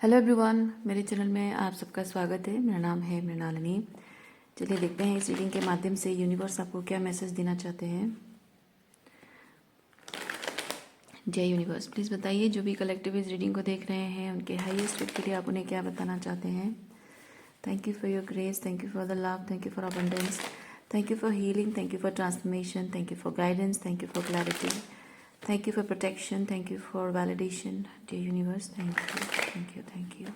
Hello everyone, मेरे channel में आप सबका स्वागत है। मेरा नाम है मृणालिनी। चलिए देखते हैं इस रीडिंग के माध्यम से यूनिवर्स आपको क्या मैसेज देना चाहते हैं। जय यूनिवर्स, प्लीज़ बताइए जो भी कलेक्टिव इस रीडिंग को देख रहे हैं उनके हाईएस्ट स्टेट के लिए आप उन्हें क्या बताना चाहते हैं। Thank you for your grace, thank you for the love, thank you for abundance, thank you for healing, thank you for transformation, thank you for guidance, thank you for clarity, thank you for protection, thank you for validation. जय universe, thank you, thank you, thank you.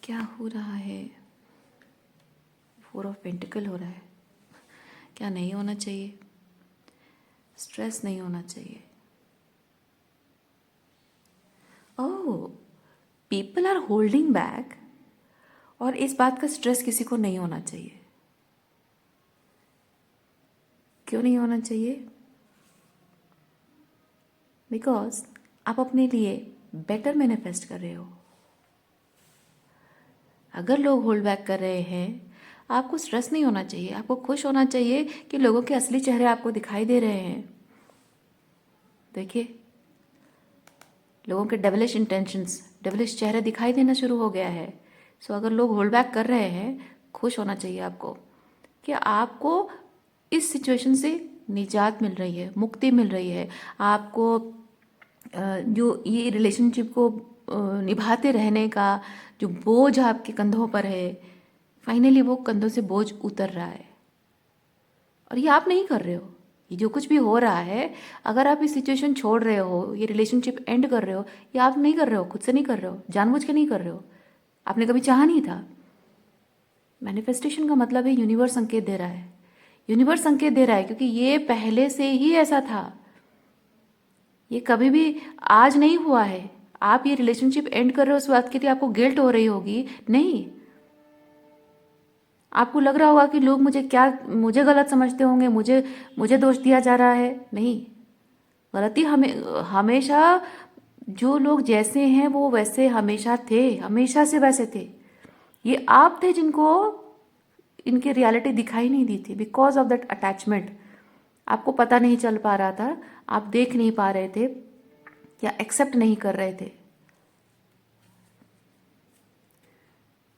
क्या हो रहा है? 4 of pentacle हो रहा है। क्या नहीं होना चाहिए? स्ट्रेस नहीं होना चाहिए। ओह, पीपल आर होल्डिंग बैक, और इस बात का स्ट्रेस किसी को नहीं होना चाहिए। क्यों नहीं होना चाहिए? बिकॉज आप अपने लिए बेटर मैनिफेस्ट कर रहे हो। अगर लोग होल्ड बैक कर रहे हैं, आपको स्ट्रेस नहीं होना चाहिए। आपको खुश होना चाहिए कि लोगों के असली चेहरे आपको दिखाई दे रहे हैं। देखिए, लोगों के डेविलिश इंटेंशंस, डेविलिश चेहरे दिखाई देना शुरू हो गया है। सो अगर लोग होल्ड बैक कर रहे हैं, खुश होना चाहिए आपको कि आपको इस सिचुएशन से निजात मिल रही है, मुक्ति मिल रही है। आपको जो ये रिलेशनशिप को निभाते रहने का जो बोझ आपके कंधों पर है, फाइनली वो कंधों से बोझ उतर रहा है। और ये आप नहीं कर रहे हो। ये जो कुछ भी हो रहा है, अगर आप ये सिचुएशन छोड़ रहे हो, ये रिलेशनशिप एंड कर रहे हो, ये आप नहीं कर रहे हो, खुद से नहीं कर रहे हो, जानबूझ के नहीं कर रहे हो। आपने कभी चाहा नहीं था। मैनिफेस्टेशन का मतलब है यूनिवर्स संकेत दे रहा है। यूनिवर्स संकेत दे रहा है क्योंकि ये पहले से ही ऐसा था। ये कभी भी आज नहीं हुआ है। आप ये रिलेशनशिप एंड कर रहे हो, उस बात के लिए आपको गिल्ट हो रही होगी। नहीं, आपको लग रहा होगा कि लोग मुझे गलत समझते होंगे, मुझे मुझे दोष दिया जा रहा है। नहीं, गलती हमेशा जो लोग जैसे हैं वो वैसे हमेशा थे, हमेशा से वैसे थे। ये आप थे जिनको इनकी रियलिटी दिखाई नहीं दी थी बिकॉज ऑफ दैट अटैचमेंट। आपको पता नहीं चल पा रहा था, आप देख नहीं पा रहे थे या एक्सेप्ट नहीं कर रहे थे।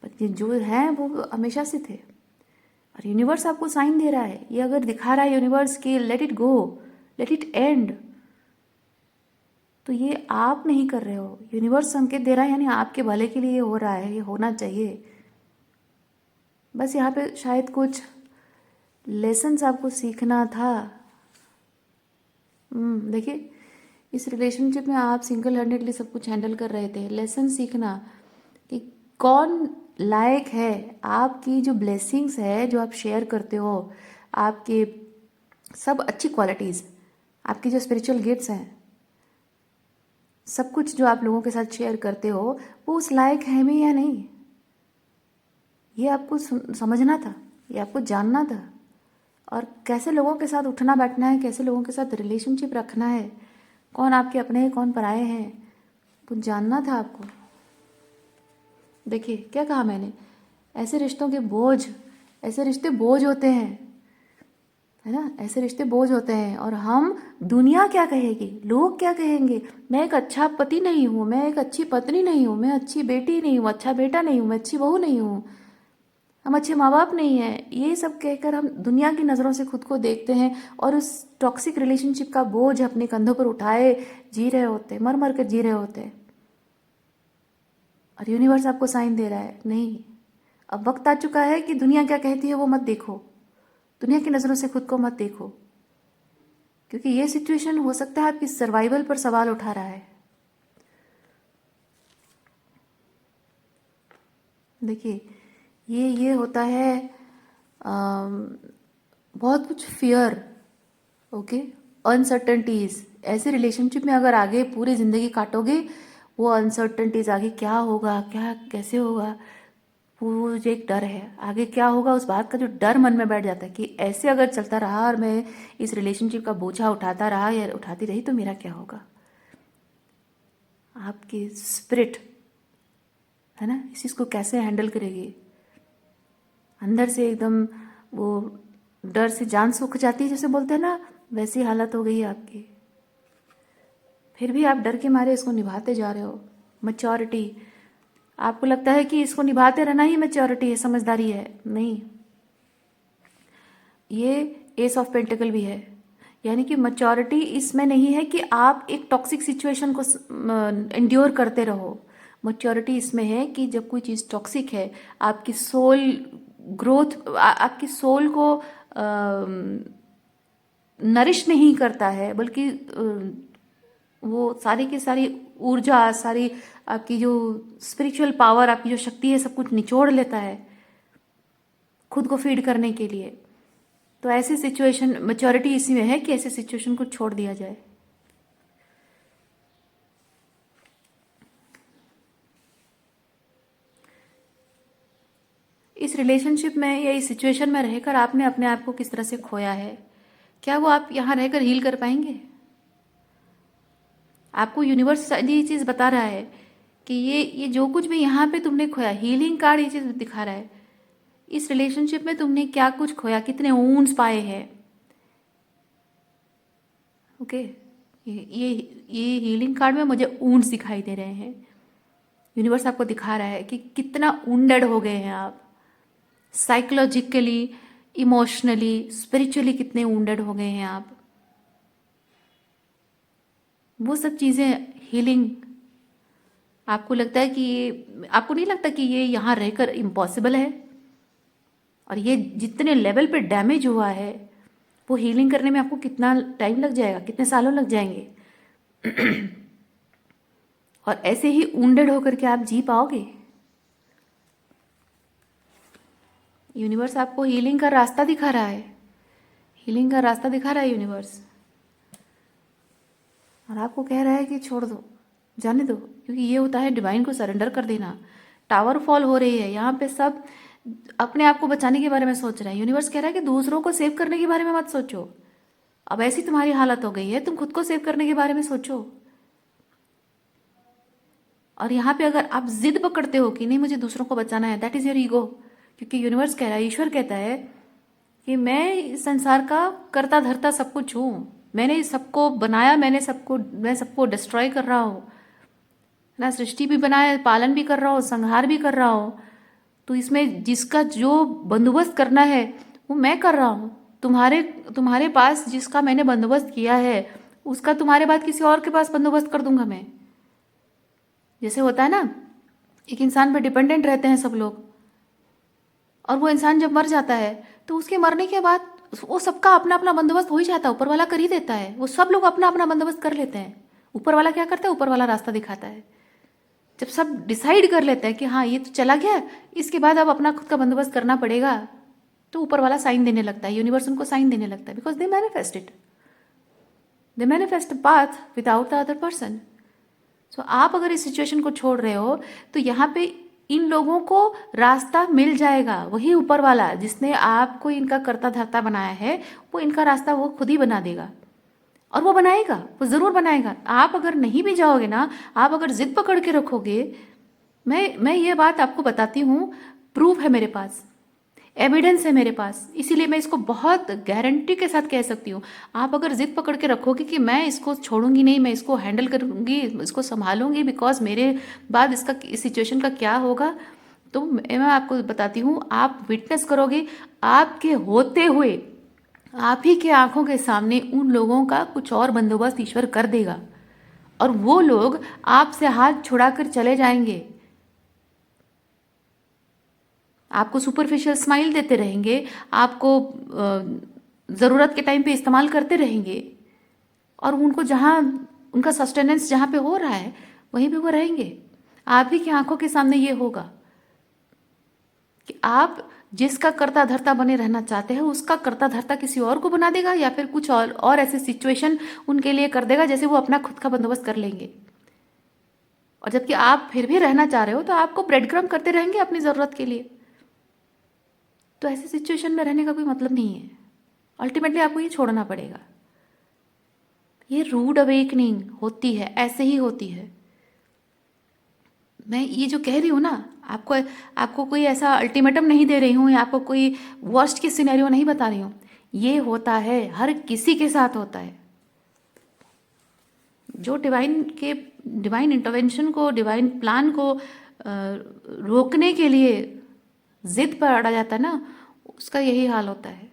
पर जो है वो हमेशा से थे। और यूनिवर्स आपको साइन दे रहा है। ये अगर दिखा रहा है यूनिवर्स की late it go, let it and, तो ये आप नहीं कर रहे हो। यूनिवर्स संकेत दे रहा है, यानी आपके भले के लिए ये हो रहा है, ये होना चाहिए। बस यहाँ पे शायद कुछ लेसन्स आपको सीखना था। देखिए, इस रिलेशनशिप में आप सिंगल हैंडेडली सब कुछ हैंडल कर रहे थे। लेसन सीखना कि कौन लायक है। आपकी जो ब्लेसिंग्स है जो आप शेयर करते हो, आपके सब अच्छी क्वालिटीज़, आपकी जो स्पिरिचुअल गिफ्ट्स हैं, सब कुछ जो आप लोगों के साथ शेयर करते हो, वो उस लायक है भी या नहीं, ये आपको समझना था, ये आपको जानना था। और कैसे लोगों के साथ उठना बैठना है, कैसे लोगों के साथ रिलेशनशिप रखना है, कौन आपके अपने हैं, कौन पराए हैं, वो जानना था आपको। देखिए क्या कहा मैंने, ऐसे रिश्तों के बोझ, ऐसे रिश्ते बोझ होते हैं, है ना। ऐसे रिश्ते बोझ होते हैं। और हम, दुनिया क्या कहेगी, लोग क्या कहेंगे, मैं एक अच्छा पति नहीं हूँ, मैं एक अच्छी पत्नी नहीं हूँ, मैं अच्छी बेटी नहीं हूँ, अच्छा बेटा नहीं हूँ, मैं अच्छी बहू नहीं हूँ, हम अच्छे माँ बाप नहीं हैं, ये सब कहकर हम दुनिया की नज़रों से खुद को देखते हैं और उस टॉक्सिक रिलेशनशिप का बोझ अपने कंधों पर उठाए जी रहे होते, मर मर कर जी रहे होते। और यूनिवर्स आपको साइन दे रहा है, नहीं, अब वक्त आ चुका है कि दुनिया क्या कहती है वो मत देखो, दुनिया की नज़रों से खुद को मत देखो, क्योंकि ये सिचुएशन हो सकता है आपकी सर्वाइवल पर सवाल उठा रहा है। देखिए, ये होता है, बहुत कुछ फियर, ओके, अनसर्टनटीज। ऐसे रिलेशनशिप में अगर आगे पूरी ज़िंदगी काटोगे, वो अनसर्टनटीज, आगे क्या होगा, क्या कैसे होगा, वो जो एक डर है आगे क्या होगा, उस बात का जो डर मन में बैठ जाता है कि ऐसे अगर चलता रहा और मैं इस रिलेशनशिप का बोझा उठाता रहा या उठाती रही तो मेरा क्या होगा। आपकी स्पिरिट है ना, इस चीज़ को कैसे हैंडल करेगी। अंदर से एकदम वो डर से जान सूख जाती है, जैसे बोलते हैं ना, वैसी हालत हो गई है आपकी, फिर भी आप डर के मारे इसको निभाते जा रहे हो। मैच्योरिटी, आपको लगता है कि इसको निभाते रहना ही मैच्योरिटी है, समझदारी है। नहीं, ये एस ऑफ पेंटिकल भी है, यानी कि मैच्योरिटी इसमें नहीं है कि आप एक टॉक्सिक सिचुएशन को एंड्योर करते रहो। मैच्योरिटी इसमें है कि जब कोई चीज़ टॉक्सिक है, आपकी सोल ग्रोथ, आपकी सोल को नरिश नहीं करता है, बल्कि वो सारी की सारी ऊर्जा, सारी आपकी जो स्पिरिचुअल पावर, आपकी जो शक्ति है, सब कुछ निचोड़ लेता है खुद को फीड करने के लिए। तो ऐसी सिचुएशन, मैच्योरिटी इसी में है कि ऐसे सिचुएशन को छोड़ दिया जाए। इस रिलेशनशिप में या इस सिचुएशन में रहकर आपने अपने आप को किस तरह से खोया है, क्या वो आप यहाँ रहकर हील कर पाएंगे? आपको यूनिवर्स ये चीज़ बता रहा है कि ये जो कुछ भी यहाँ पे तुमने खोया, हीलिंग कार्ड ये चीज़ दिखा रहा है, इस रिलेशनशिप में तुमने क्या कुछ खोया, कितने वुंड्स पाए हैं। ओके, ये हीलिंग कार्ड में मुझे वुंड्स दिखाई दे रहे हैं। यूनिवर्स आपको दिखा रहा है कि कितना वुंडेड हो गए हैं आप, साइकोलॉजिकली, इमोशनली, स्पिरिचुअली कितने वुंडेड हो गए हैं आप। वो सब चीज़ें हीलिंग, आपको लगता है कि ये, आपको नहीं लगता कि ये यहाँ रहकर इम्पॉसिबल है? और ये जितने लेवल पे डैमेज हुआ है, वो हीलिंग करने में आपको कितना टाइम लग जाएगा, कितने सालों लग जाएंगे? और ऐसे ही वुंडेड होकर के आप जी पाओगे? यूनिवर्स आपको हीलिंग का रास्ता दिखा रहा है, हीलिंग का रास्ता दिखा रहा है यूनिवर्स, और आपको कह रहा है कि छोड़ दो, जाने दो, क्योंकि ये होता है डिवाइन को सरेंडर कर देना। टावर फॉल हो रही है यहाँ पे, सब अपने आप को बचाने के बारे में सोच रहे हैं। यूनिवर्स कह रहा है कि दूसरों को सेव करने के बारे में मत सोचो, अब ऐसी तुम्हारी हालत हो गई है, तुम खुद को सेव करने के बारे में सोचो। और यहाँ पे अगर आप जिद पकड़ते हो कि नहीं मुझे दूसरों को बचाना है, दैट इज योर ईगो। क्योंकि यूनिवर्स कह रहा है, ईश्वर कहता है कि मैं इस संसार का करता धरता सब कुछ हूँ, मैंने सबको बनाया, मैं सबको डिस्ट्रॉय कर रहा हूँ ना, सृष्टि भी बनाया, पालन भी कर रहा हूँ, संहार भी कर रहा हूँ। तो इसमें जिसका जो बंदोबस्त करना है वो मैं कर रहा हूँ। तुम्हारे पास जिसका मैंने बंदोबस्त किया है, उसका तुम्हारे बाद किसी और के पास बंदोबस्त कर दूंगा मैं। जैसे होता है ना, एक इंसान पर डिपेंडेंट रहते हैं सब लोग, और वो इंसान जब मर जाता है तो उसके मरने के बाद वो सबका अपना अपना बंदोबस्त हो ही जाता है, ऊपर वाला कर ही देता है, वो सब लोग अपना अपना बंदोबस्त कर लेते हैं। ऊपर वाला क्या करता है? ऊपर वाला रास्ता दिखाता है। जब सब डिसाइड कर लेते हैं कि हाँ ये तो चला गया, इसके बाद अब अपना खुद का बंदोबस्त करना पड़ेगा, तो ऊपर वाला साइन देने लगता है, यूनिवर्स उनको साइन देने लगता है, because they manifest it, they manifest the path without the other person. So आप अगर इस सिचुएशन को छोड़ रहे हो तो यहाँ पे इन लोगों को रास्ता मिल जाएगा। वही ऊपर वाला जिसने आपको इनका करता धरता बनाया है, वो इनका रास्ता वो खुद ही बना देगा, और वो बनाएगा, वो ज़रूर बनाएगा। आप अगर नहीं भी जाओगे ना, आप अगर जिद पकड़ के रखोगे, मैं ये बात आपको बताती हूँ, प्रूफ है मेरे पास, एविडेंस है मेरे पास, इसीलिए मैं इसको बहुत गारंटी के साथ कह सकती हूँ। आप अगर जिद पकड़ के रखोगे कि मैं इसको छोड़ूंगी नहीं, मैं इसको हैंडल करूँगी, इसको संभालूंगी, बिकॉज मेरे बाद इसका इस सिचुएशन का क्या होगा, तो मैं आपको बताती हूँ, आप विटनेस करोगे, आपके होते हुए आप ही के आंखों के सामने उन लोगों का कुछ और बंदोबस्त ईश्वर कर देगा, और वो लोग आपसे हाथ छुड़ाकर चले जाएंगे, आपको सुपरफिशियल स्माइल देते रहेंगे, आपको ज़रूरत के टाइम पे इस्तेमाल करते रहेंगे, और उनको जहाँ उनका सस्टेनेंस जहाँ पे हो रहा है वहीं पे वो रहेंगे। आप ही की आंखों के सामने ये होगा कि आप जिसका करता धरता बने रहना चाहते हैं, उसका करता धरता किसी और को बना देगा, या फिर कुछ और ऐसे सिचुएशन उनके लिए कर देगा जैसे वो अपना खुद का बंदोबस्त कर लेंगे। और जबकि आप फिर भी रहना चाह रहे हो तो आपको ब्रेड क्रम्ब करते रहेंगे अपनी ज़रूरत के लिए। तो ऐसी सिचुएशन में रहने का कोई मतलब नहीं है, अल्टीमेटली आपको ये छोड़ना पड़ेगा। ये रूड अवेकनिंग होती है, ऐसे ही होती है। मैं ये जो कह रही हूँ ना, आपको कोई ऐसा अल्टीमेटम नहीं दे रही हूँ, या आपको कोई वर्स्ट की सिनेरियो नहीं बता रही हूँ। ये होता है, हर किसी के साथ होता है। जो डिवाइन इंटरवेंशन को, डिवाइन प्लान को रोकने के लिए जिद पर अड़ा जाता है ना, उसका यही हाल होता है।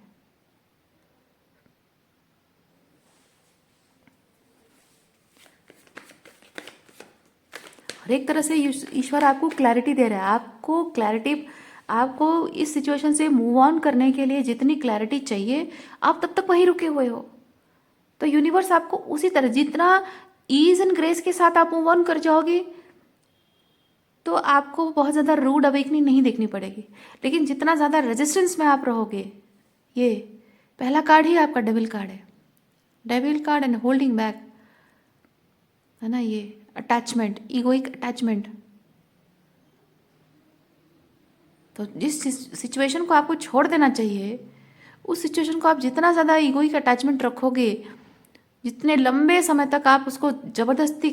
हर एक तरह से ईश्वर आपको क्लैरिटी दे रहा है। आपको इस सिचुएशन से मूव ऑन करने के लिए जितनी क्लैरिटी चाहिए, आप तब तक वहीं रुके हुए हो। तो यूनिवर्स आपको उसी तरह, जितना ईज एंड ग्रेस के साथ आप मूव ऑन कर जाओगे, तो आपको बहुत ज़्यादा रूड अवेकनिंग नहीं देखनी पड़ेगी। लेकिन जितना ज़्यादा रेजिस्टेंस में आप रहोगे, ये पहला कार्ड ही आपका डेविल कार्ड है। Devil card and holding back है ना, ये अटैचमेंट, इगोइक अटैचमेंट। तो जिस सिचुएशन को आपको छोड़ देना चाहिए, उस सिचुएशन को आप जितना ज़्यादा इगोइक अटैचमेंट रखोगे, जितने लंबे समय तक आप उसको ज़बरदस्ती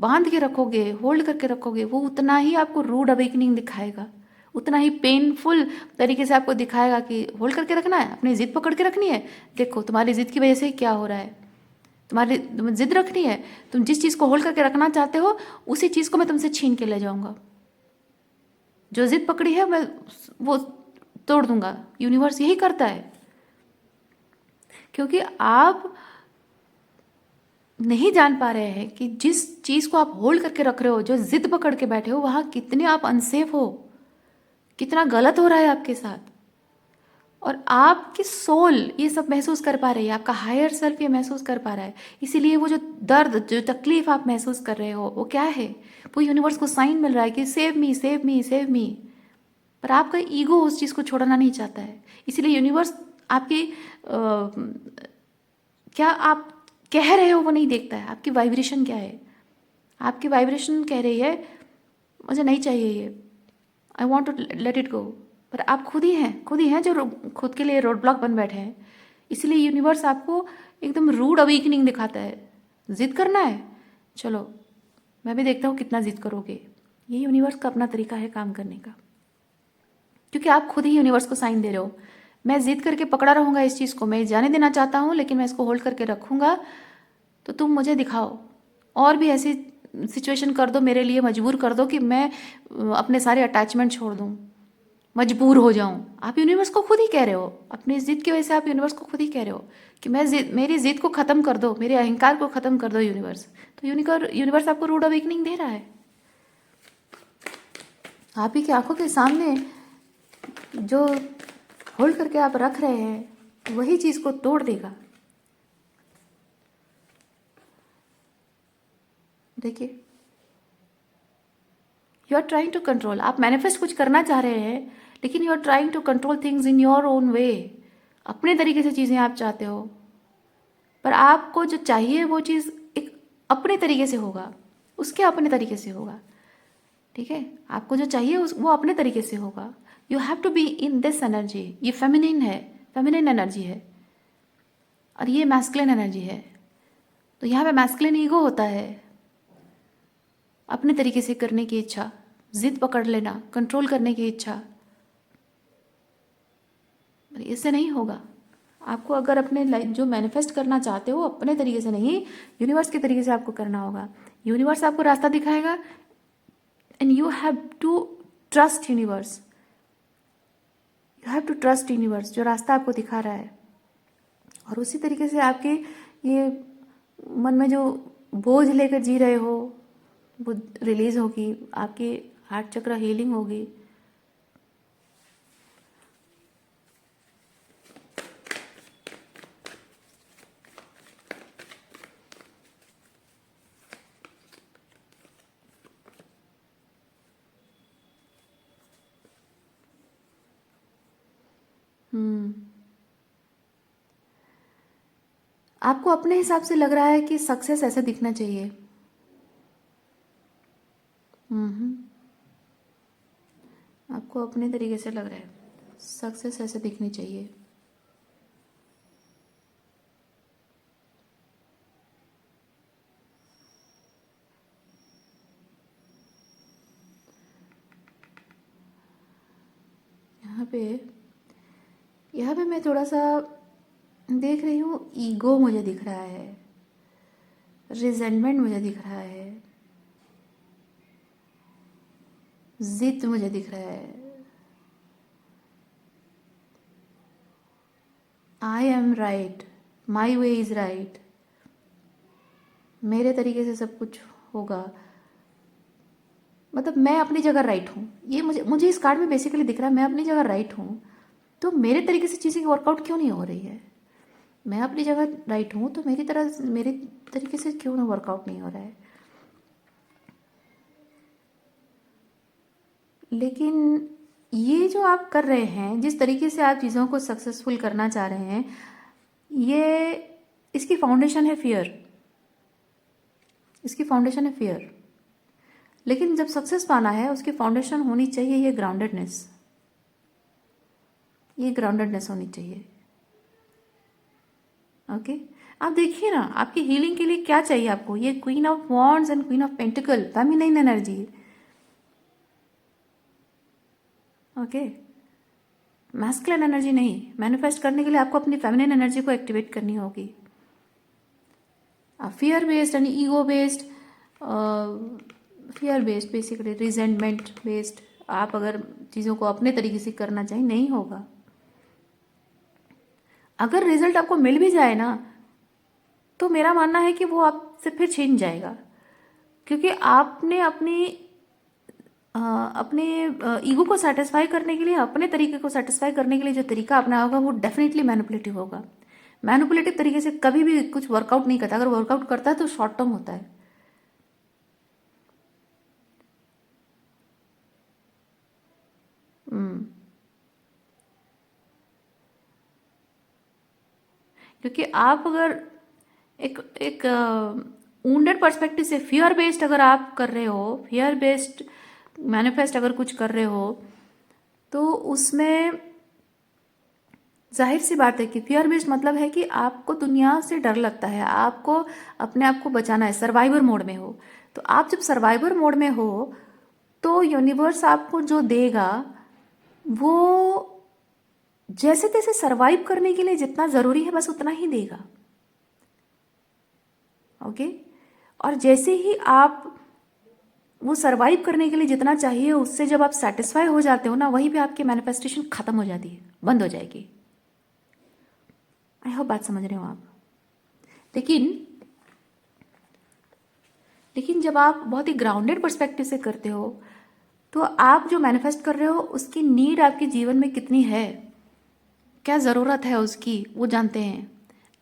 बांध के रखोगे, होल्ड करके रखोगे, वो उतना ही आपको रूड अवेकनिंग दिखाएगा, उतना ही पेनफुल तरीके से आपको दिखाएगा कि होल्ड करके रखना है, अपनी जिद पकड़ के रखनी है। देखो तुम्हारी जिद की वजह से क्या हो रहा है, तुम्हें जिद रखनी है, तुम जिस चीज़ को होल्ड करके रखना चाहते हो, उसी चीज़ को मैं तुमसे छीन के ले जाऊंगा। जो जिद पकड़ी है मैं वो तोड़ दूंगा। यूनिवर्स यही करता है, क्योंकि आप नहीं जान पा रहे हैं कि जिस चीज़ को आप होल्ड करके रख रहे हो, जो जिद पकड़ के बैठे हो, वहाँ कितने आप अनसेफ हो, कितना गलत हो रहा है आपके साथ। और आपकी सोल ये सब महसूस कर पा रही है, आपका हायर सेल्फ ये महसूस कर पा रहा है। इसीलिए वो जो दर्द, जो तकलीफ आप महसूस कर रहे हो, वो क्या है? वो यूनिवर्स को साइन मिल रहा है कि save me, save me, save me. पर आपका ईगो उस चीज़ को छोड़ना नहीं चाहता है। इसीलिए यूनिवर्स आपकी क्या आप कह रहे हो वो नहीं देखता है, आपकी वाइब्रेशन क्या है। आपकी वाइब्रेशन कह रही है मुझे नहीं चाहिए ये, I want to let it go. पर आप खुद ही हैं जो खुद के लिए रोड ब्लॉक बन बैठे हैं। इसलिए यूनिवर्स आपको एकदम रूड अवेकनिंग दिखाता है। जिद करना है, चलो मैं भी देखता हूँ कितना जिद करोगे। ये यूनिवर्स का अपना तरीका है काम करने का, क्योंकि आप खुद ही यूनिवर्स को साइन दे रहे हो। मैं जिद करके पकड़ा रहूँगा इस चीज़ को, मैं जाने देना चाहता हूँ लेकिन मैं इसको होल्ड करके रखूँगा, तो तुम मुझे दिखाओ और भी ऐसी सिचुएशन कर दो, मेरे लिए मजबूर कर दो कि मैं अपने सारे अटैचमेंट छोड़ दूँ, मजबूर हो जाऊं। आप यूनिवर्स को खुद ही कह रहे हो, अपनी जिद की वजह से आप यूनिवर्स को खुद ही कह रहे हो कि मेरी जिद को खत्म कर दो, मेरे अहंकार को खत्म कर दो यूनिवर्स। तो यूनिवर्स आपको रूड अवेकनिंग दे रहा है। आप ही की आंखों के सामने जो होल्ड करके आप रख रहे हैं, वही चीज को तोड़ देगा। देखिए, you are trying to control, आप मैनिफेस्ट कुछ करना चाह रहे हैं, लेकिन you are trying to control things in your own way. अपने तरीके से चीज़ें आप चाहते हो, पर आपको जो चाहिए वो चीज़ एक अपने तरीके से होगा, उसके अपने तरीके से होगा। ठीक है, आपको जो चाहिए वो अपने तरीके से होगा। You have to be in this energy. ये फेमिनिन है, फेमिनिन एनर्जी है, और ये मैस्कुलिन एनर्जी है। तो यहाँ पे मैस्कुलिन ईगो होता है, अपने तरीके से करने की इच्छा, जिद पकड़ लेना, कंट्रोल करने की इच्छा। इससे नहीं होगा। आपको अगर अपने लाइफ जो मैनिफेस्ट करना चाहते हो, अपने तरीके से नहीं, यूनिवर्स के तरीके से आपको करना होगा। यूनिवर्स आपको रास्ता दिखाएगा, and you have to trust universe. You have to trust universe जो रास्ता आपको दिखा रहा है। और उसी तरीके से आपके ये मन में जो बोझ लेकर जी रहे हो, वो रिलीज होगी, आपकी हार्ट चक्र हीलिंग होगी। आपको अपने हिसाब से लग रहा है कि सक्सेस ऐसे दिखना चाहिए। आपको अपने तरीके से लग रहा है सक्सेस ऐसे दिखनी चाहिए। यहाँ पे मैं थोड़ा सा देख रही हूँ ईगो मुझे दिख रहा है, रिजेंटमेंट मुझे दिख रहा है, जिद मुझे दिख रहा है। I am right, my way is right, मेरे तरीके से सब कुछ होगा, मतलब मैं अपनी जगह राइट हूँ। ये मुझे मुझे इस कार्ड में बेसिकली दिख रहा है, मैं अपनी जगह राइट हूँ, तो मेरे तरीके से चीज़ें वर्कआउट क्यों नहीं हो रही है? मैं अपनी जगह राइट हूँ तो मेरे तरीके से क्यों ना वर्कआउट नहीं हो रहा है? लेकिन ये जो आप कर रहे हैं, जिस तरीके से आप चीज़ों को सक्सेसफुल करना चाह रहे हैं, ये इसकी फाउंडेशन है फियर, इसकी फाउंडेशन है फियर। लेकिन जब सक्सेस पाना है उसकी फाउंडेशन होनी चाहिए ये ग्राउंडेडनेस, ये ग्राउंडेडनेस होनी चाहिए। ओके, आप देखिए ना आपकी हीलिंग के लिए क्या चाहिए आपको। ये queen of wands and queen of pentacle, feminine energy. Okay, masculine energy नहीं। मैनिफेस्ट करने के लिए आपको अपनी फेमिनिन एनर्जी को एक्टिवेट करनी होगी। Fear based and ego based, fear based basically resentment based, आप अगर चीज़ों को अपने तरीके से करना चाहिए नहीं होगा। अगर रिजल्ट आपको मिल भी जाए ना तो मेरा मानना है कि वो आपसे फिर छीन जाएगा, क्योंकि आपने अपने ईगो को सेटिस्फाई करने के लिए, अपने तरीके को सेटिस्फाई करने के लिए जो तरीका अपना होगा वो डेफिनेटली मैनिपुलेटिव होगा। मैनिपुलेटिव तरीके से कभी भी कुछ वर्कआउट नहीं करता, अगर वर्कआउट करता है तो शॉर्ट टर्म होता है। क्योंकि आप अगर एक एक वुंडेड पर्सपेक्टिव से फियर बेस्ड अगर आप कर रहे हो, फियर बेस्ड मैनिफेस्ट अगर कुछ कर रहे हो, तो उसमें जाहिर सी बात है कि फियर बेस्ड मतलब है कि आपको दुनिया से डर लगता है, आपको अपने आप को बचाना है, सर्वाइवर मोड में हो। तो आप जब सर्वाइवर मोड में हो तो यूनिवर्स आपको जो देगा वो जैसे तैसे सर्वाइव करने के लिए जितना ज़रूरी है बस उतना ही देगा। ओके, और जैसे ही आप वो सर्वाइव करने के लिए जितना चाहिए उससे जब आप सेटिस्फाई हो जाते हो ना, वहीं पे आपकी मैनिफेस्टेशन खत्म हो जाती है, बंद हो जाएगी। आई होप बात समझ रहे हो आप। लेकिन जब आप बहुत ही ग्राउंडेड पर्सपेक्टिव से करते हो तो आप जो मैनिफेस्ट कर रहे हो उसकी नीड आपके जीवन में कितनी है, क्या ज़रूरत है उसकी, वो जानते हैं।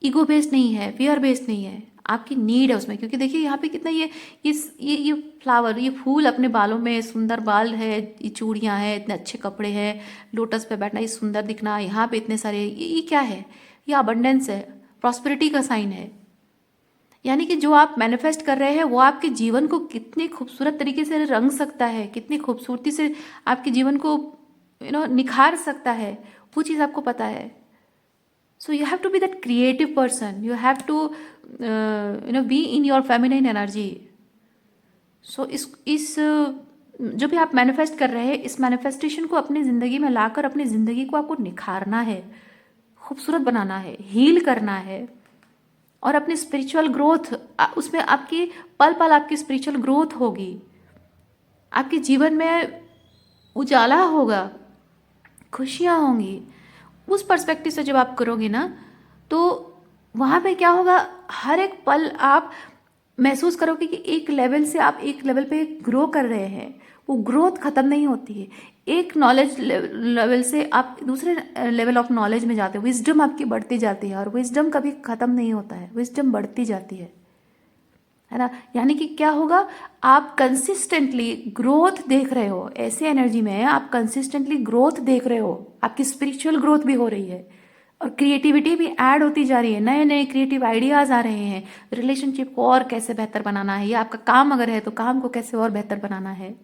ईगो बेस्ड नहीं है, फियर बेस्ड नहीं है, आपकी नीड है उसमें। क्योंकि देखिए यहाँ पे कितना ये फ्लावर, ये फूल अपने बालों में, सुंदर बाल है, ये चूड़ियाँ हैं, इतने अच्छे कपड़े हैं, लोटस पे बैठना, ये सुंदर दिखना, यहाँ पे इतने सारे, ये क्या है? ये अबंडेंस है, प्रॉस्पेरिटी का साइन है। यानी कि जो आप मैनिफेस्ट कर रहे हैं वो आपके जीवन को कितनी खूबसूरत तरीके से रंग सकता है, कितनी खूबसूरती से आपके जीवन को निखार सकता है, वो चीज़ आपको पता है। So you have to be that creative person. You have to be in your feminine energy. So जो भी आप मैनिफेस्ट कर रहे हैं, इस मैनिफेस्टेशन को अपनी ज़िंदगी में लाकर अपनी ज़िंदगी को आपको निखारना है, खूबसूरत बनाना है, हील करना है, और अपनी स्पिरिचुअल ग्रोथ, उसमें आपकी पल पल आपकी स्पिरिचुअल ग्रोथ होगी, आपके जीवन में उजाला होगा, खुशियाँ होंगी। उस पर्सपेक्टिव से जब आप करोगे ना तो वहाँ पे क्या होगा, हर एक पल आप महसूस करोगे कि एक लेवल से आप एक लेवल पे ग्रो कर रहे हैं। वो ग्रोथ ख़त्म नहीं होती है, एक नॉलेज लेवल से आप दूसरे लेवल ऑफ नॉलेज में जाते हो, विजडम आपकी बढ़ती जाती है, और विजडम कभी ख़त्म नहीं होता है, विजडम बढ़ती जाती है ना। यानी कि क्या होगा, आप कंसिस्टेंटली ग्रोथ देख रहे हो, ऐसे एनर्जी में आप कंसिस्टेंटली ग्रोथ देख रहे हो, आपकी स्पिरिचुअल ग्रोथ भी हो रही है, और क्रिएटिविटी भी ऐड होती जा रही है, नए नए क्रिएटिव आइडियाज़ आ रहे हैं, रिलेशनशिप को और कैसे बेहतर बनाना है, या आपका काम अगर है तो काम को कैसे और बेहतर बनाना है।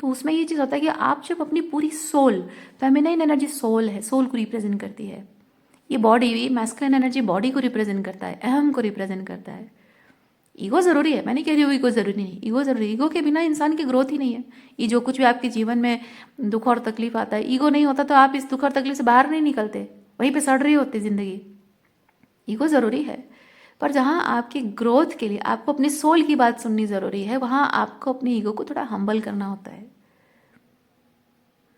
तो उसमें ये चीज़ होता है कि आप जब अपनी पूरी सोल, फेमिनाइन एनर्जी सोल है, सोल को रिप्रेजेंट करती है, ये बॉडी, मैस्कुलिन एनर्जी बॉडी को रिप्रेजेंट करता है, अहम को रिप्रेजेंट करता है। ईगो ज़रूरी है, मैं नहीं कह रही हूँ ईगो ज़रूरी नहीं, ईगो ज़रूरी, ईगो के बिना इंसान की ग्रोथ ही नहीं है। ये जो कुछ भी आपके जीवन में दुख और तकलीफ आता है, ईगो नहीं होता तो आप इस दुख और तकलीफ से बाहर नहीं निकलते, वहीं पे सड़ रही होती ज़िंदगी। ईगो ज़रूरी है, पर जहाँ आपकी ग्रोथ के लिए आपको अपनी सोल की बात सुननी ज़रूरी है, वहाँ आपको अपनी ईगो को थोड़ा हम्बल करना होता है।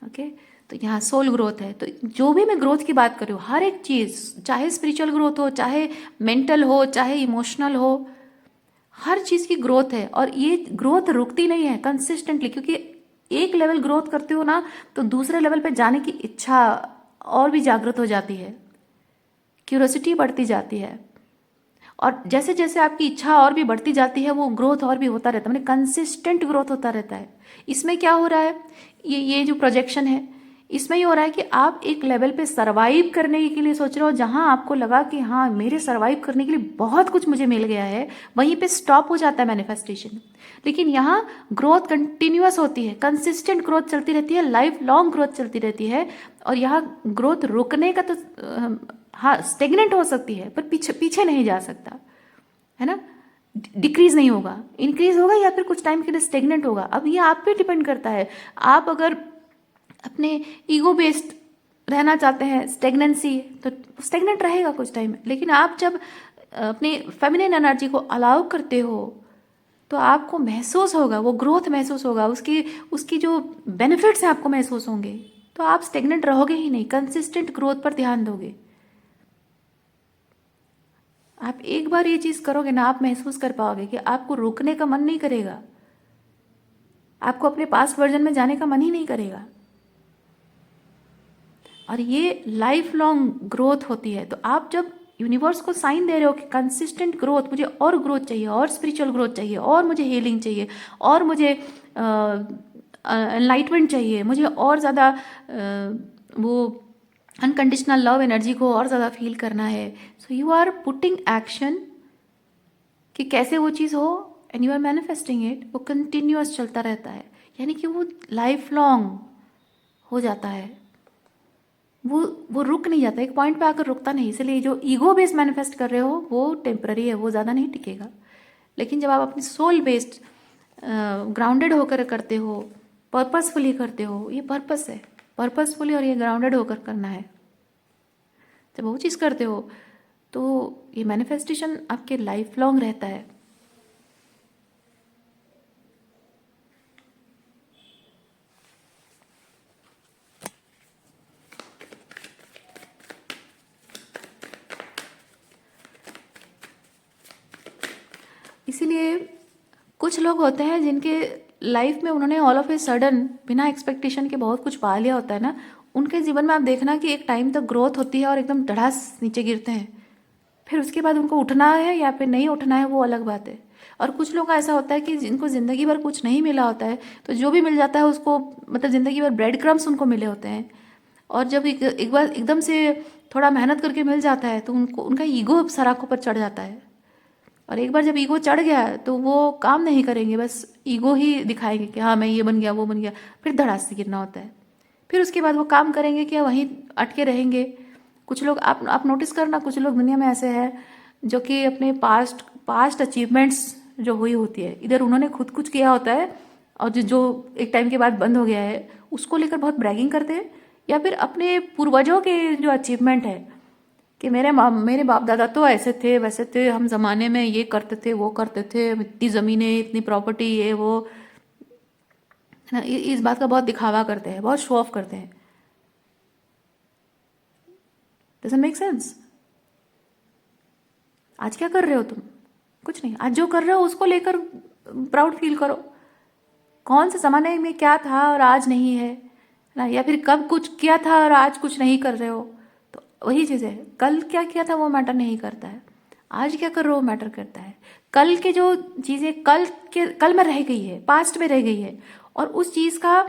ओके, तो यहाँ सोल ग्रोथ है। तो जो भी मैं ग्रोथ की बात कर रही हूँ, हर एक चीज़, चाहे स्पिरिचुअल ग्रोथ हो, चाहे मेंटल हो, चाहे इमोशनल हो, हर चीज़ की ग्रोथ है। और ये ग्रोथ रुकती नहीं है कंसिस्टेंटली, क्योंकि एक लेवल ग्रोथ करते हो ना, तो दूसरे लेवल पे जाने की इच्छा और भी जागृत हो जाती है, क्यूरोसिटी बढ़ती जाती है। और जैसे जैसे आपकी इच्छा और भी बढ़ती जाती है, वो ग्रोथ और भी होता रहता है, मतलब कंसिस्टेंट ग्रोथ होता रहता है। इसमें क्या हो रहा है, ये जो प्रोजेक्शन है, इसमें ये हो रहा है कि आप एक लेवल पे सरवाइव करने के लिए सोच रहे हो, जहां आपको लगा कि हाँ मेरे सरवाइव करने के लिए बहुत कुछ मुझे मिल गया है, वहीं पे स्टॉप हो जाता है मैनिफेस्टेशन। लेकिन यहाँ ग्रोथ कंटिन्यूअस होती है, कंसिस्टेंट ग्रोथ चलती रहती है, लाइफ लॉन्ग ग्रोथ चलती रहती है। और यहाँ ग्रोथ रुकने का तो हाँ स्टेगनेंट हो सकती है, पर पीछे पीछे नहीं जा सकता है ना, डिक्रीज नहीं होगा, इंक्रीज होगा, या फिर कुछ टाइम के लिए स्टेगनेंट होगा। अब ये आप पे डिपेंड करता है। आप अगर अपने ईगो बेस्ड रहना चाहते हैं, स्टेगनेंसी, तो स्टेगनेंट रहेगा कुछ टाइम। लेकिन आप जब अपनी फेमिनिन एनर्जी को अलाउ करते हो, तो आपको महसूस होगा, वो ग्रोथ महसूस होगा, उसकी उसकी जो बेनिफिट्स हैं आपको महसूस होंगे। तो आप स्टेगनेंट रहोगे ही नहीं, कंसिस्टेंट ग्रोथ पर ध्यान दोगे। आप एक बार ये चीज़ करोगे ना, आप महसूस कर पाओगे कि आपको रुकने का मन नहीं करेगा, आपको अपने पास्ट वर्जन में जाने का मन ही नहीं करेगा। और ये लाइफ लॉन्ग ग्रोथ होती है। तो आप जब यूनिवर्स को साइन दे रहे हो कि कंसिस्टेंट ग्रोथ, मुझे और ग्रोथ चाहिए, और स्पिरिचुअल ग्रोथ चाहिए, और मुझे हीलिंग चाहिए, और मुझे एनलाइटमेंट चाहिए, मुझे और ज़्यादा वो अनकंडीशनल लव एनर्जी को और ज़्यादा फील करना है, so you are putting action कि कैसे वो चीज़ हो, and you are manifesting it. वो कंटिन्यूअस चलता रहता है, यानी कि वो लाइफ लॉन्ग हो जाता है, वो रुक नहीं जाता, एक पॉइंट पे आकर रुकता नहीं। इसलिए जो ईगो बेस्ड मैनिफेस्ट कर रहे हो वो टेम्पररी है, वो ज़्यादा नहीं टिकेगा। लेकिन जब आप अपनी सोल बेस्ड ग्राउंडेड होकर करते हो, पर्पसफुली करते हो, ये पर्पस है, पर्पसफुली और ये ग्राउंडेड होकर करना है, जब वो चीज़ करते हो तो ये मैनिफेस्टेशन आपके लाइफ लॉन्ग रहता है। इसीलिए कुछ लोग होते हैं जिनके लाइफ में उन्होंने ऑल ऑफ ए सडन बिना एक्सपेक्टेशन के बहुत कुछ पा लिया होता है ना, उनके जीवन में आप देखना कि एक टाइम तक ग्रोथ होती है और एकदम धड़ास नीचे गिरते हैं, फिर उसके बाद उनको उठना है या फिर नहीं उठना है, वो अलग बात है। और कुछ लोग का ऐसा होता है कि जिनको ज़िंदगी भर कुछ नहीं मिला होता है, तो जो भी मिल जाता है उसको, मतलब ज़िंदगी भर ब्रेड क्रम्स उनको मिले होते हैं, और जब एक बार एकदम से थोड़ा मेहनत करके मिल जाता है तो उनको उनका ईगो सराखों पर चढ़ जाता है। और एक बार जब ईगो चढ़ गया तो वो काम नहीं करेंगे, बस ईगो ही दिखाएंगे कि हाँ मैं ये बन गया वो बन गया, फिर धड़ास से गिरना होता है। फिर उसके बाद वो काम करेंगे क्या, वहीं अटके रहेंगे। कुछ लोग आप नोटिस करना, कुछ लोग दुनिया में ऐसे हैं जो कि अपने पास्ट अचीवमेंट्स जो हुई होती है, इधर उन्होंने खुद कुछ किया होता है, और जो एक टाइम के बाद बंद हो गया है, उसको लेकर बहुत ब्रैगिंग करते हैं। या फिर अपने पूर्वजों के जो अचीवमेंट है कि मेरे बाप दादा तो ऐसे थे वैसे थे, हम ज़माने में ये करते थे वो करते थे, इतनी ज़मीनें इतनी प्रॉपर्टी ये वो, है ना, इस बात का बहुत दिखावा करते हैं, बहुत शो ऑफ करते हैं। Doesn't make sense. आज क्या कर रहे हो तुम, कुछ नहीं। आज जो कर रहे हो उसको लेकर प्राउड फील करो। कौन से ज़माने में क्या था और आज नहीं है ना, या फिर कब कुछ किया था और आज कुछ नहीं कर रहे हो, तो वही चीज़ है। कल क्या किया था वो मैटर नहीं करता है, आज क्या कर रहे हो मैटर करता है। कल के जो चीज़ें कल में रह गई है, पास्ट में रह गई है, और उस चीज़ का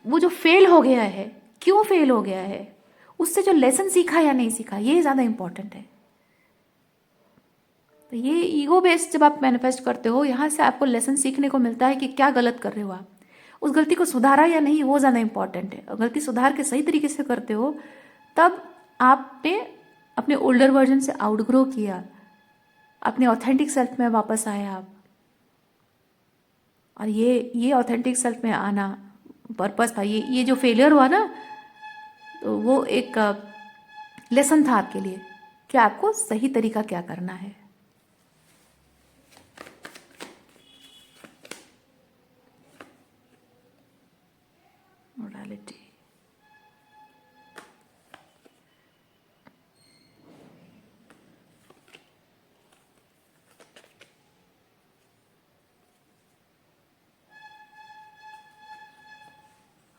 वो जो फेल हो गया है, क्यों फेल हो गया है, उससे जो लेसन सीखा या नहीं सीखा, ये ज़्यादा इंपॉर्टेंट है। तो ये ईगो बेस्ड जब आप मैनिफेस्ट करते हो, यहाँ से आपको लेसन सीखने को मिलता है कि क्या गलत कर रहे हो आप, उस गलती को सुधारा या नहीं, वो ज़्यादा इंपॉर्टेंट है। और गलती सुधार के सही तरीके से करते हो, तब आपने अपने ओल्डर वर्जन से आउटग्रो किया, अपने ऑथेंटिक सेल्फ में वापस आए आप। और ये ऑथेंटिक सेल्फ में आना पर्पस था। ये जो फेलियर हुआ ना, तो वो एक लेसन था आपके लिए कि आपको सही तरीका क्या करना है। Modality,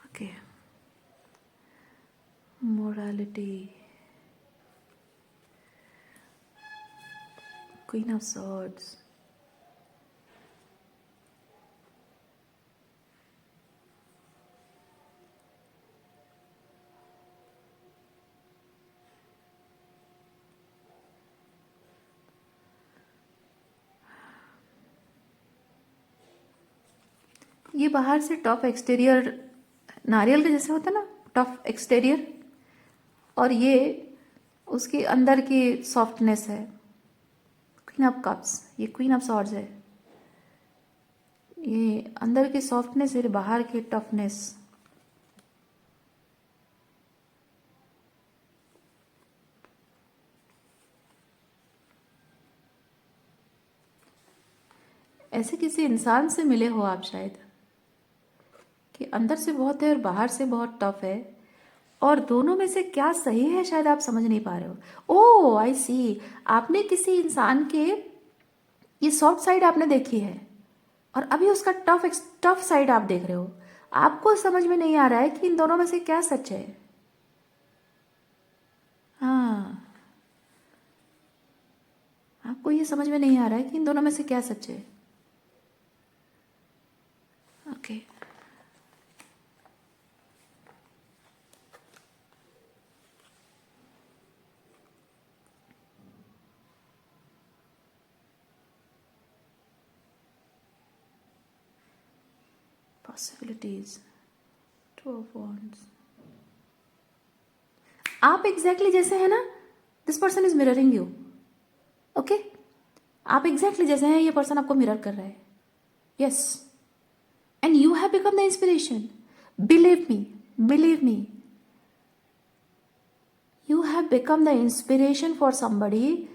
okay, modality, queen of swords, ये बाहर से टफ एक्सटीरियर नारियल के जैसे होता है ना, टफ एक्सटीरियर, और ये उसके अंदर की सॉफ्टनेस है। क्वीन ऑफ कप्स, ये क्वीन ऑफ सॉर्ड्स है, ये अंदर की सॉफ्टनेस है, बाहर की टफनेस। ऐसे किसी इंसान से मिले हो आप शायद, कि अंदर से बहुत है और बाहर से बहुत टफ है, और दोनों में से क्या सही है शायद आप समझ नहीं पा रहे हो। ओह आई सी, आपने किसी इंसान के ये सॉफ्ट साइड आपने देखी है, और अभी उसका टफ साइड आप देख रहे हो। आपको समझ में नहीं आ रहा है कि इन दोनों में से क्या सच है। हाँ, आपको ये समझ में नहीं आ रहा है कि इन दोनों में से क्या सच है। Okay, possibilities, two of wands. आप एग्जैक्टली जैसे है ना, this person is mirroring you. Okay, आप एग्जैक्टली जैसे हैं, ये पर्सन आपको मिरर कर रहा है। Yes, and you have become the inspiration. Believe me, believe me, you have become the inspiration for somebody।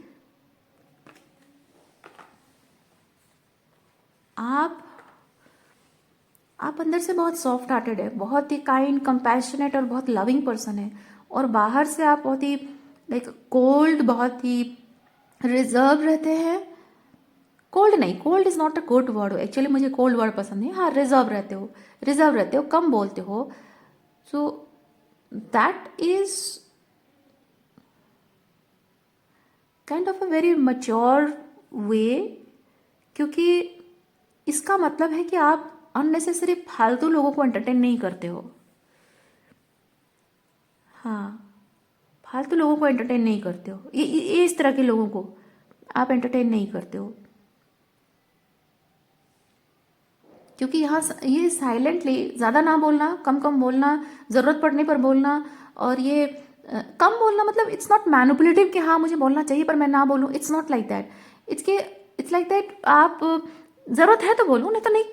आप अंदर से बहुत सॉफ्ट हार्टेड है, बहुत ही काइंड, कंपैशनेट और बहुत लविंग पर्सन है, और बाहर से आप बहुत ही लाइक कोल्ड, बहुत ही रिजर्व रहते हैं। कोल्ड नहीं, cold is not a good word, actually मुझे कोल्ड वर्ड पसंद नहीं। हाँ, रिजर्व रहते हो, रिजर्व रहते हो, कम बोलते हो। So that is kind of a very mature way, क्योंकि इसका मतलब है कि आप अननेसेसरी फालतू लोगों को एंटरटेन नहीं करते हो। हाँ, फालतू लोगों को एंटरटेन नहीं करते हो, ये इस तरह के लोगों को आप एंटरटेन नहीं करते हो, क्योंकि यहाँ ये साइलेंटली ज़्यादा ना बोलना, कम कम बोलना, ज़रूरत पड़ने पर बोलना, और ये कम बोलना मतलब इट्स नॉट मैनिपुलेटिव कि हाँ मुझे बोलना चाहिए पर मैं ना बोलूँ, it's not like that. It's like that आप ज़रूरत है तो बोलूँ, नहीं तो नहीं,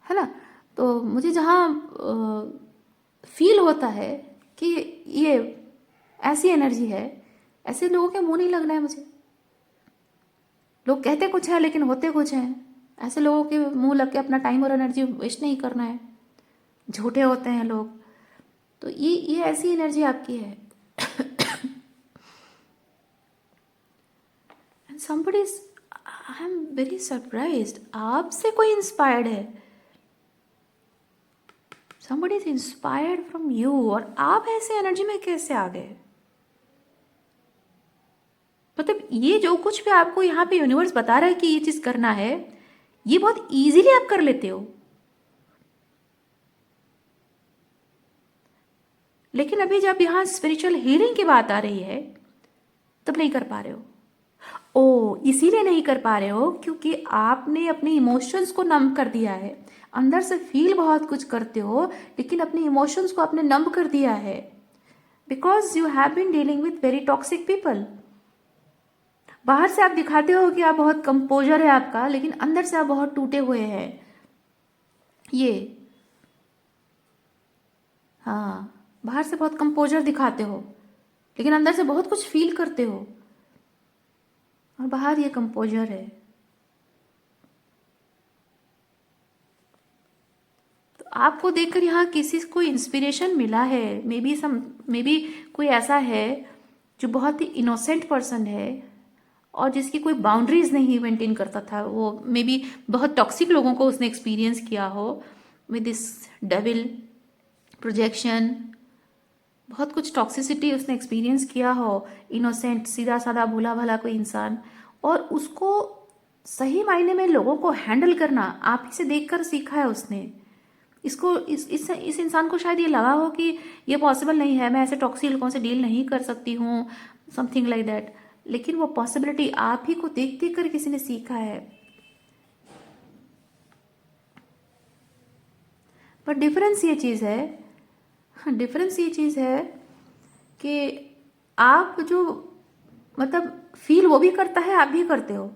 है ना। तो मुझे जहाँ फील होता है कि ये ऐसी एनर्जी है, ऐसे लोगों के मुंह नहीं लगना है मुझे। लोग कहते कुछ है लेकिन होते कुछ हैं, ऐसे लोगों के मुंह लग के अपना टाइम और एनर्जी वेस्ट नहीं करना है। झूठे होते हैं लोग, तो ये ऐसी एनर्जी आपकी है। And somebody is, I am very surprised, आपसे कोई इंस्पायर्ड है। somebody is inspired from you, और आप ऐसे एनर्जी में कैसे आ गए। मतलब ये जो कुछ भी आपको यहाँ पे यूनिवर्स बता रहा है कि ये चीज करना है, ये बहुत इजीली आप कर लेते हो, लेकिन अभी जब यहाँ स्पिरिचुअल हीलिंग की बात आ रही है तब नहीं कर पा रहे हो। ओ, इसीलिए नहीं कर पा रहे हो क्योंकि आपने अपने इमोशंस को नम कर दिया है। अंदर से फील बहुत कुछ करते हो लेकिन अपने इमोशंस को आपने नम कर दिया है, because you have been dealing with very toxic people. बाहर से आप दिखाते हो कि आप बहुत कंपोजर है आपका, लेकिन अंदर से आप बहुत टूटे हुए हैं। ये हाँ, बाहर से बहुत कंपोजर दिखाते हो लेकिन अंदर से बहुत कुछ फील करते हो। और बाहर ये कंपोजर है। तो आपको देखकर यहाँ किसी को इंस्पिरेशन मिला है, मे बी कोई ऐसा है जो बहुत ही इनोसेंट पर्सन है और जिसकी कोई बाउंड्रीज नहीं मेंटेन करता था। वो मे बी बहुत टॉक्सिक लोगों को उसने एक्सपीरियंस किया हो विद दिस डेविल प्रोजेक्शन, बहुत कुछ टॉक्सिसिटी उसने एक्सपीरियंस किया हो। इनोसेंट, सीधा साधा, भोला भाला कोई इंसान, और उसको सही मायने में लोगों को हैंडल करना आप ही से देखकर सीखा है उसने। इसको इस इंसान को शायद ये लगा हो कि ये पॉसिबल नहीं है, मैं ऐसे टॉक्सिक लोगों से डील नहीं कर सकती हूँ, समथिंग लाइक दैट। लेकिन वो पॉसिबिलिटी आप ही को देख देख कर किसी ने सीखा है। पर डिफरेंस ये चीज़ है, डिफरेंस ये चीज़ है कि आप जो मतलब फील वो भी करता है, आप भी करते हो,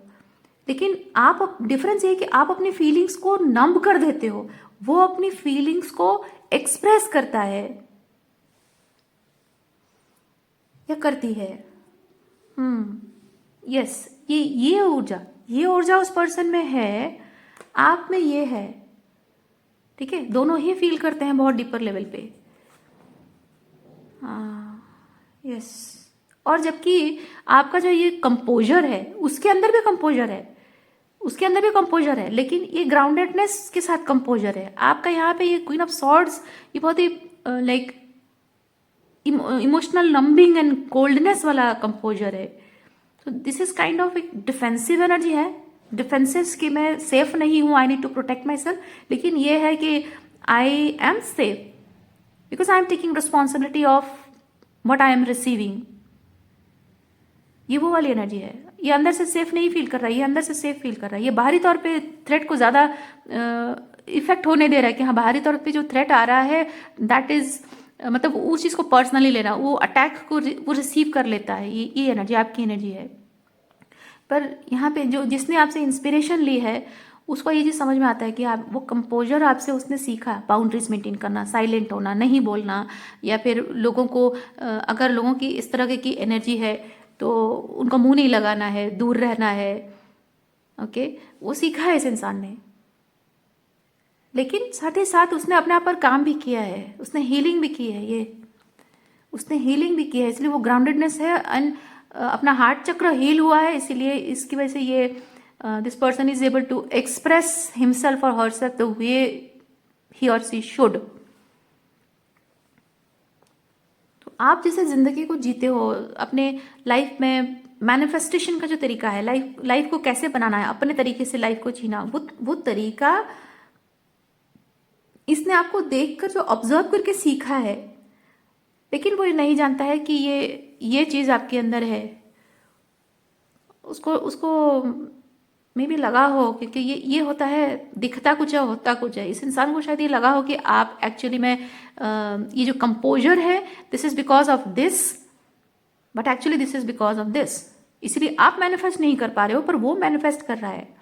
लेकिन आप डिफरेंस ये है कि आप अपनी फीलिंग्स को नंब कर देते हो, वो अपनी फीलिंग्स को एक्सप्रेस करता है या करती है। यस, ये ऊर्जा उस पर्सन में है, आप में ये है। ठीक है, दोनों ही फील करते हैं बहुत डीपर लेवल पे। यस, और जबकि आपका जो ये कंपोजर है उसके अंदर भी कंपोजर है, उसके अंदर भी कंपोजर है, लेकिन ये ग्राउंडेडनेस के साथ कंपोजर है। आपका यहाँ पे ये क्वीन ऑफ सॉर्ड्स, ये बहुत ही like emotional numbing and coldness वाला कंपोजर है। तो दिस इज काइंड ऑफ एक डिफेंसिव एनर्जी है, डिफेंसिव कि मैं सेफ नहीं हूँ, I need to protect myself, लेकिन ये है कि I am safe because I am taking responsibility of what I am receiving. ये वो वाली एनर्जी है। ये अंदर से सेफ नहीं फील कर रहा है, ये अंदर से सेफ फील कर रहा है। ये बाहरी तौर पे थ्रेट को ज़्यादा इफेक्ट होने दे रहा है कि हाँ, बाहरी तौर पे जो थ्रेट आ रहा है दैट इज मतलब उस चीज़ को पर्सनली लेना, वो अटैक को वो रिसीव कर लेता है। ये एनर्जी आपकी एनर्जी है। पर यहाँ पे जो जिसने आपसे इंस्पिरेशन ली है उसको ये चीज़ समझ में आता है कि आप वो कंपोजर आपसे उसने सीखा, बाउंड्रीज मेंटेन करना, साइलेंट होना, नहीं बोलना, या फिर लोगों को अगर लोगों की इस तरह की एनर्जी है तो उनका मुंह नहीं लगाना है, दूर रहना है। ओके, वो सीखा है इस इंसान ने, लेकिन साथ ही साथ उसने अपने आप पर काम भी किया है, उसने हीलिंग भी की है। ये उसने हीलिंग भी की है, इसलिए वो ग्राउंडेडनेस है एंड अपना हार्ट चक्र हील हुआ है। इसीलिए इसकी वजह से ये this person is able to express himself और हरसेल्फ द वे ही और सी शुड। तो आप जैसे जिंदगी को जीते हो अपने लाइफ में, मैनिफेस्टेशन का जो तरीका है, लाइफ को कैसे बनाना है, अपने तरीके से लाइफ को जीना, वो तरीका इसने आपको देखकर जो ऑब्जर्व करके सीखा है, लेकिन वो नहीं जानता है कि ये चीज़ आपके अंदर है। उसको मे भी लगा हो क्योंकि ये होता है, दिखता कुछ है होता कुछ है। इस इंसान को शायद ये लगा हो कि आप एक्चुअली में ये जो कंपोजर है this is because of this, but actually this is because of this. इसलिए आप मैनिफेस्ट नहीं कर पा रहे हो, पर वो मैनिफेस्ट कर रहा है।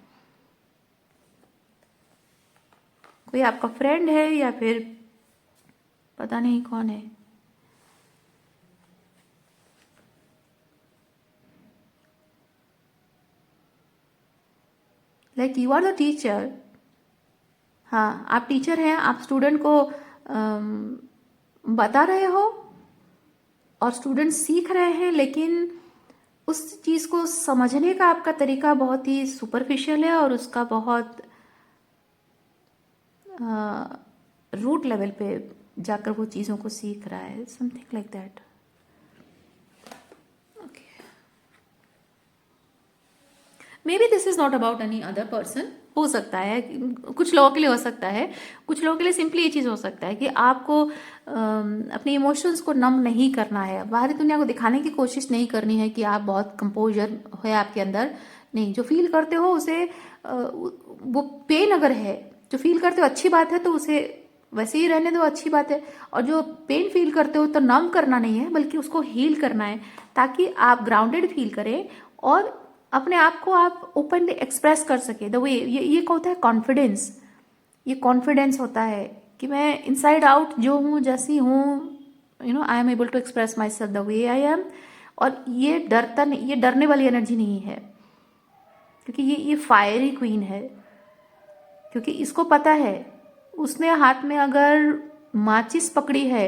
कोई आपका फ्रेंड है या फिर पता नहीं कौन है। Like you are the teacher. हाँ, आप टीचर हैं, आप स्टूडेंट को बता रहे हो और स्टूडेंट सीख रहे हैं, लेकिन उस चीज़ को समझने का आपका तरीका बहुत ही सुपरफिशियल है और उसका बहुत रूट लेवल पे जाकर वो चीज़ों को सीख रहा है, something like that. May be this is not about any other person. हो सकता है कुछ लोगों के लिए हो सकता है, कुछ लोगों के लिए सिंपली ये चीज़ हो सकता है कि आपको अपने इमोशंस को नम नहीं करना है, बाहरी दुनिया को दिखाने की कोशिश नहीं करनी है कि आप बहुत कंपोजर है आपके अंदर। नहीं, जो फील करते हो उसे वो पेन अगर है, जो फील करते हो अच्छी बात है तो उसे वैसे ही रहने दो, अच्छी बात है। और जो पेन फील करते हो तो नम करना नहीं है, बल्कि उसको हील करना है, ताकि आप ग्राउंडेड फील करें और अपने आप को आप ओपनली एक्सप्रेस कर सके द वे। ये क्या होता है, कॉन्फिडेंस। ये कॉन्फिडेंस होता है कि मैं इनसाइड आउट जो हूँ, जैसी हूँ, you know, I am able to express my self the way I am. और ये डरने वाली एनर्जी नहीं है। क्योंकि ये फायरी क्वीन है, क्योंकि इसको पता है उसने हाथ में अगर माचिस पकड़ी है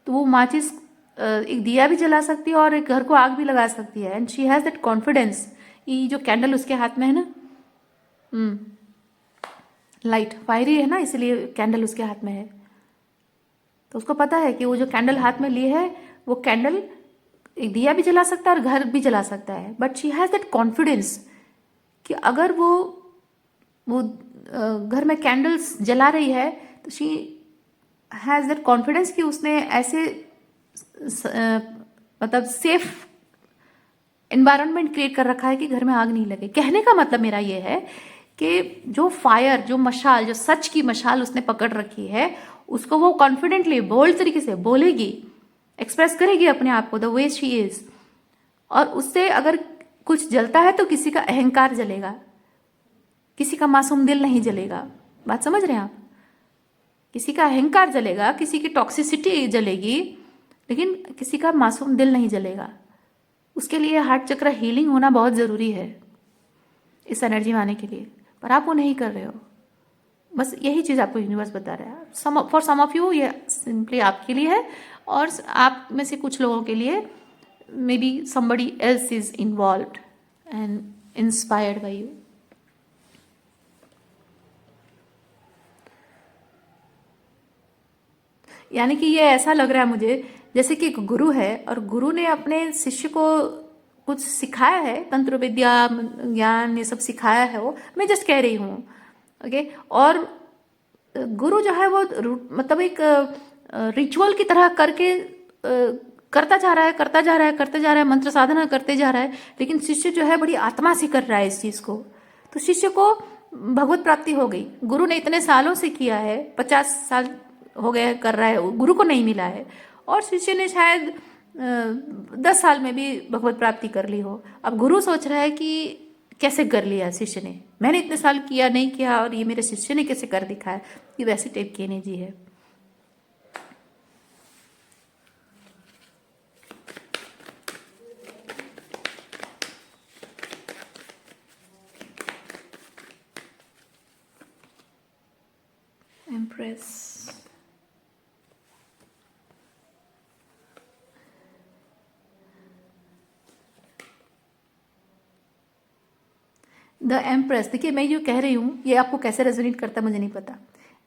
तो वो माचिस एक दिया भी जला सकती है और एक घर को आग भी लगा सकती है। And she has that confidence. ये जो कैंडल उसके हाथ में है ना, लाइट फायरी है ना, इसलिए कैंडल उसके हाथ में है। तो उसको पता है कि वो जो कैंडल हाथ में ली है वो कैंडल एक दिया भी जला सकता है और घर भी जला सकता है। But she has that confidence कि अगर वो घर में कैंडल्स जला रही है तो शी हैज़ दैट कॉन्फिडेंस कि उसने ऐसे मतलब सेफ एनवायरनमेंट क्रिएट कर रखा है कि घर में आग नहीं लगे। कहने का मतलब मेरा ये है कि जो फायर, जो मशाल, जो सच की मशाल उसने पकड़ रखी है, उसको वो कॉन्फिडेंटली बोल्ड तरीके से बोलेगी, एक्सप्रेस करेगी अपने आप को द वे शी इज। और उससे अगर कुछ जलता है तो किसी का अहंकार जलेगा, किसी का मासूम दिल नहीं जलेगा। बात समझ रहे हैं आप? किसी का अहंकार जलेगा, किसी की टॉक्सिसिटी जलेगी, लेकिन किसी का मासूम दिल नहीं जलेगा। उसके लिए हार्ट चक्र हीलिंग होना बहुत ज़रूरी है इस एनर्जी में आने के लिए, पर आप वो नहीं कर रहे हो। बस यही चीज़ आपको यूनिवर्स बता रहा है। फॉर सम ऑफ यू ये सिंपली आपके लिए है, और आप में से कुछ लोगों के लिए may be somebody else is involved and inspired by you. यानी कि ये ऐसा लग रहा है मुझे जैसे कि एक गुरु है और गुरु ने अपने शिष्य को कुछ सिखाया है, तंत्र विद्या ज्ञान ये सब सिखाया है। वो मैं जस्ट कह रही हूँ, ओके। और गुरु जो है वो मतलब एक रिचुअल की तरह करके करता जा रहा है, करता जा रहा है, करते जा रहा है, मंत्र साधना करते जा रहा है, लेकिन शिष्य जो है बड़ी आत्मा से कर रहा है इस चीज को। तो शिष्य को भगवत प्राप्ति हो गई। गुरु ने इतने सालों से किया है, 50 साल हो गए कर रहा है, गुरु को नहीं मिला है, और शिष्य ने शायद 10 साल में भी भगवत प्राप्ति कर ली हो। अब गुरु सोच रहा है कि कैसे कर लिया शिष्य ने, मैंने इतने साल किया नहीं किया और ये मेरे शिष्य ने कैसे कर दिखाया। ये वैसी टाइप की एनर्जी है। Empress, the empress. देखिए मैं जो कह रही हूँ ये आपको कैसे रेजोनेट करता है मुझे नहीं पता।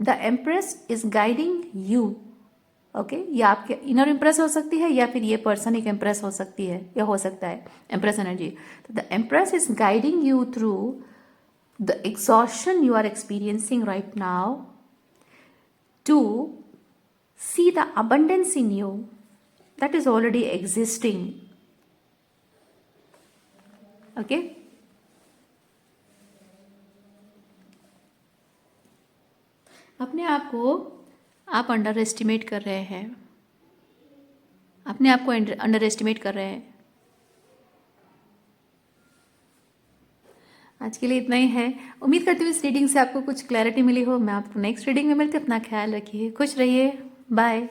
The empress is guiding you, okay. ये आपके इनर इम्प्रेस हो सकती है या फिर ये पर्सन एक इम्प्रेस हो सकती है या हो सकता है एम्प्रेस एनर्जी। तो the empress is guiding you through the exhaustion you are experiencing right now to see the abundance in you that is already existing, okay। अपने आप को आप अंडर एस्टिमेट कर रहे हैं, अपने आप को अंडर एस्टिमेट कर रहे हैं। आज के लिए इतना ही है। उम्मीद करती हूँ इस रीडिंग से आपको कुछ क्लैरिटी मिली हो। मैं आपको नेक्स्ट रीडिंग में मिलती हूँ। अपना ख्याल रखिए, खुश रहिए, बाय।